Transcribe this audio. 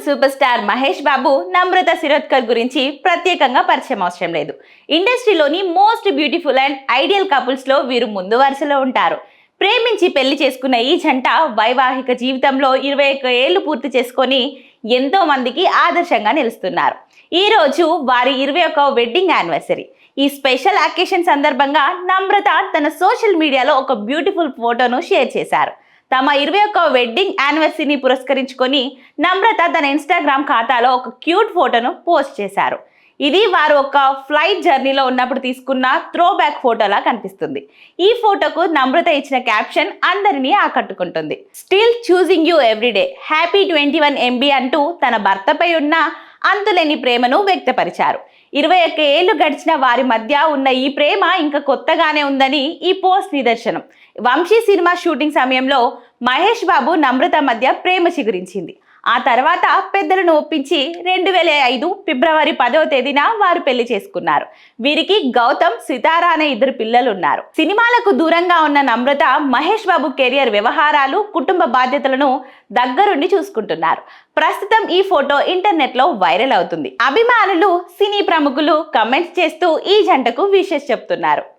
Super star Mahesh Babu Namrata Shirodkar గురించి ప్రత్యేకంగా పరిచయం అవసరం లేదు. ఇండస్ట్రీలోని most beautiful and ideal couples లో వీరు ముందు వరుసలో ఉంటారు. ప్రేమించి పెళ్లి చేసుకున్న ఈ జంట వైవాహిక జీవితంలో 21 ఏళ్లు పూర్తి చేసుకొని ఎంతో మందికి ఆదర్శంగా నిలుస్తున్నారు. ఈ రోజు వారి 21వ వెడ్డింగ్ యానివర్సరీ. ఈ స్పెషల్ అకేషన్ సందర్భంగా నమ్రత తన సోషల్ మీడియాలో ఒక బ్యూటిఫుల్ ఫోటోను షేర్ చేశారు. తమ 21వ వెడ్డింగ్ యానివర్సరీని పురస్కరించుకొని నమ్రత తన ఇన్స్టాగ్రామ్ ఖాతాలో ఒక క్యూట్ ఫోటోను పోస్ట్ చేశారు. ఇది వారు ఒక ఫ్లైట్ జర్నీలో ఉన్నప్పుడు తీసుకున్న త్రో బ్యాక్ ఫోటోలా కనిపిస్తుంది. ఈ ఫోటోకు నమ్రత ఇచ్చిన క్యాప్షన్ అందరినీ ఆకట్టుకుంటుంది. Still choosing you everyday, happy 21 MB అంటూ తన భర్తపై ఉన్న అంతులేని ప్రేమను వ్యక్తపరిచారు. 21 ఏళ్లు గడిచిన వారి మధ్య ఉన్న ఈ ప్రేమ ఇంకా కొత్తగానే ఉందని ఈ పోస్ట్ నిదర్శనం. వంశీ సినిమా షూటింగ్ సమయంలో మహేష్ బాబు నమ్రత మధ్య ప్రేమ చిగురించింది. ఆ తర్వాత పెద్దలను ఒప్పించి 2005 ఫిబ్రవరి 10వ తేదీన వారు పెళ్లి చేసుకున్నారు. వీరికి గౌతమ్, సితారా అనే 2 పిల్లలు ఉన్నారు. సినిమాలకు దూరంగా ఉన్న నమ్రత మహేష్ బాబు కెరియర్, వ్యవహారాలు, కుటుంబ బాధ్యతలను దగ్గరుండి చూసుకుంటున్నారు. ప్రస్తుతం ఈ ఫోటో ఇంటర్నెట్ లో వైరల్ అవుతుంది. అభిమానులు, సినీ ప్రముఖులు కమెంట్స్ చేస్తూ ఈ జంటకు విషెస్ చెప్తున్నారు.